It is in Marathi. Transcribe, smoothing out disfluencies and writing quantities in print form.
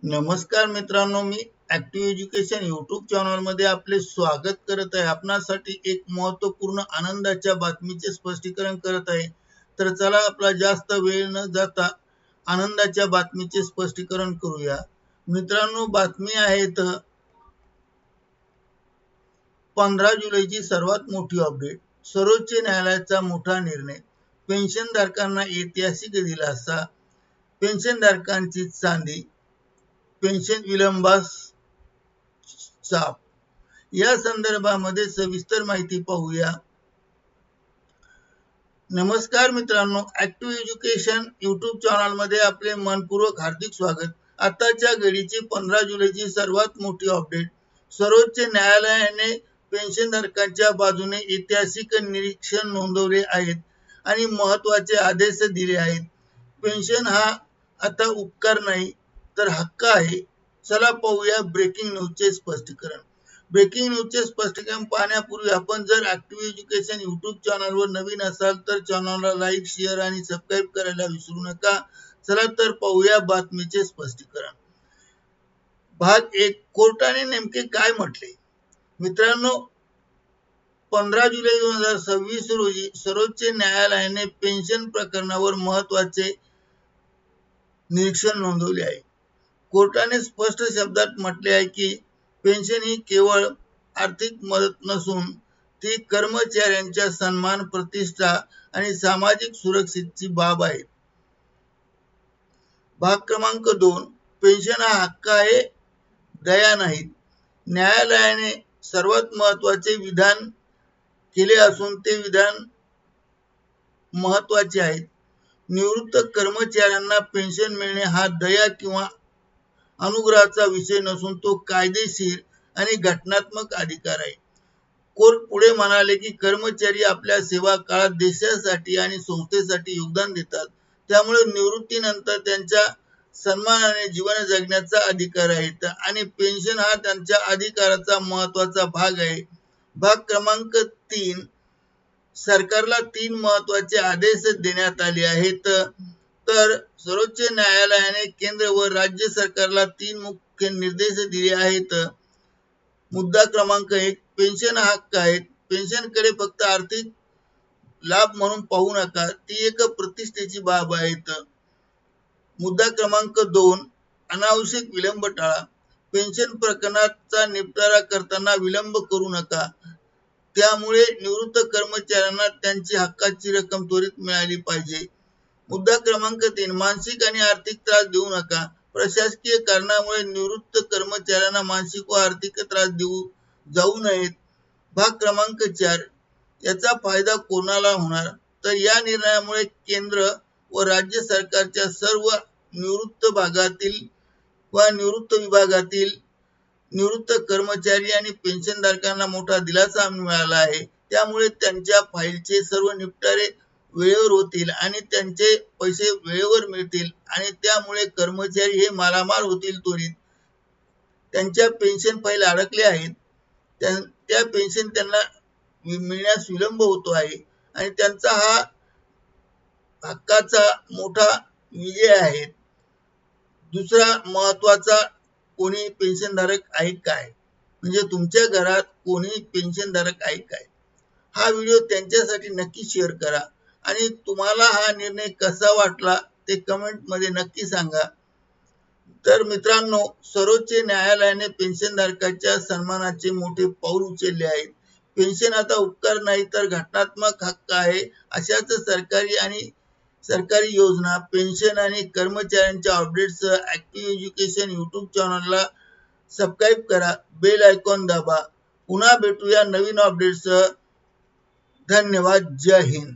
नमस्कार मित्रांनो, मी ऍक्टिव्ह एज्युकेशन यूट्यूब चॅनल मध्ये आपले स्वागत करत आहे। आपणासाठी एक महत्त्वपूर्ण आनंदाच्या बातमीचे स्पष्टीकरण करत आहे। तर चला आपला जास्त वेळ न जाता आनंदाच्या बातमीचे स्पष्टीकरण करूया। मित्रांनो, बातमी आहे 15 जुलैची सर्वात मोठी अपडेट। सर्वोच्च न्यायालयाचा मोठा निर्णय, पेन्शनधारकांना ऐतिहासिक दिलासा, पेन्शनधारकांची चांदी, पेन्शन विलंबास चाप। या संदर्भामध्ये सविस्तर माहिती पाहूया। नमस्कार मित्रांनो, ऍक्टिव्ह एज्युकेशन यूट्यूब चॅनल मध्ये आपले मनपूर्वक हार्दिक स्वागत। आताच्या घडीची 15 जुलैची सर्वात मोठी अपडेट। सर्वोच्च न्यायालयाने पेन्शनधारकांच्या बाजूने ऐतिहासिक निरीक्षण नोंदवले आहेत आणि महत्त्वाचे आदेश दिले आहेत। पेन्शन हा आता उपकार नाही तर हक्क आहे। चला पाहूया ब्रेकिंग न्यूजचे स्पष्टीकरण। ब्रेकिंग न्यूजचे स्पष्टीकरण पाहण्यापूर्वी आपण जर ऍक्टिव्ह एज्युकेशन यूट्यूब चॅनलवर नवीन असाल तर चॅनलला लाईक, शेअर आणि सबस्क्राईब करायला विसरू नका। चला तर पाहूया बातमीचे स्पष्टीकरण। भाग 1, कोर्टाने नेमके काय म्हटले। मित्रांनो, 15 जुलै 2026 रोजी सर्वोच्च न्यायालयाने पेन्शन प्रकरणावर महत्त्वाचे निरीक्षण नोंदवले आहे। कोर्टाने स्पष्ट शब्दात म्हटले आहे की पेन्शन ही केवळ आर्थिक मदत नसून ती कर्मचाऱ्यांच्या सन्मान, प्रतिष्ठा आणि सामाजिक सुरक्षेची बाब आहे। भाग क्रमांक 2, पेन्शन हा हक्क आहे, दया नाही। न्यायालयाने सर्वात महत्त्वाचे विधान केले असून ते विधान महत्त्वाचे आहे। निवृत्त कर्मचाऱ्यांना पेन्शन मिळणे हा दया किंवा अनुग्रहाचा विषय नसून तो कायदेशीर आणि घटनात्मक अधिकार आहे। कोर्ट पुढे म्हणाले की कर्मचारी आपल्या सेवा काळात देशासाठी आणि संस्थेसाठी योगदान देतात, त्यामुळे निवृत्तीनंतर त्यांच्या सन्मानाने जीवन जगण्याचा अधिकार आहे आणि पेन्शन हा त्यांच्या अधिकाराचा महत्त्वाचा भाग आहे। भाग क्रमांक 3, सरकारला 3 महत्त्वाचे आदेश देण्यात आले आहेत। तर सर्वोच्च न्यायालयाने केंद्र व राज्य सरकारला 3 मुख्य निर्देश दिले आहेत। मुद्दा क्रमांक 1, पेन्शन हा हक्क आहे। पेन्शनकडे फक्त आर्थिक लाभ म्हणून पाहू नका, ती एक प्रतिष्ठेची बाब आहे। मुद्दा क्रमांक 2, अनावश्यक विलंब टाळा। पेन्शन प्रकरणाचा निपटारा करताना विलंब करू नका, त्यामुळे निवृत्त कर्मचाऱ्यांना त्यांची हक्काची रक्कम त्वरित मिळाली पाहिजे। मुद्दा क्रमांक 3, मानसिक आणि आर्थिक त्रास देऊ नका। प्रशासकीय कारणामुळे निवृत्त कर्मचाऱ्यांना मानसिक व आर्थिक त्रास देऊ जाऊ नयेत। भाग क्रमांक 4, याचा फायदा कोणाला होणार, तर या निर्णयामुळे केंद्र व राज्य सरकारच्या सर्व निवृत्त विभागातील निवृत्त कर्मचारी आणि पेन्शनधारकांना मोठा दिलासा मिळाला आहे। त्यामुळे त्यांच्या फाईलचे सर्व निपटारे वेळेवर होतील आणि त्यांचे पैसे वेळेवर मिळतील आणि त्यामुळे कर्मचारी हे मालामाल होतील त्वरित। त्यांच्या पेन्शन फाईल अडकल्या आहेत, त्या पेन्शन त्यांना मिळण्यास विलंब होतो आहे आणि त्यांचा हा हक्काचा मोठा विजय आहे। दुसरा महत्त्वाचा, कोणी पेन्शनधारक आहे काय, म्हणजे तुमच्या घरात कोणी पेन्शनधारक आहे काय, हा व्हिडिओ त्यांच्यासाठी नक्की शेअर करा आणि तुम्हाला हा निर्णय कसा वाटला ते कमेंट मध्ये नक्की सांगा। तर मित्रांनो, सर्वोच्च न्यायालयाने पेन्शनधारकांच्या सन्मानाचे मोठे पाऊल उचलले आहे। पेन्शन आता उपकार नाही तर घटनात्मक हक्क आहे। अशाच सरकारी योजना, पेन्शन आणि कर्मचाऱ्यांच्या अपडेट्स ऍक्टिव्ह एज्युकेशन यूट्यूब चॅनलला सबस्क्राईब करा, बेल आयकॉन दाबा। पुन्हा भेटूया नवीन अपडेट्स। धन्यवाद। जय हिंद।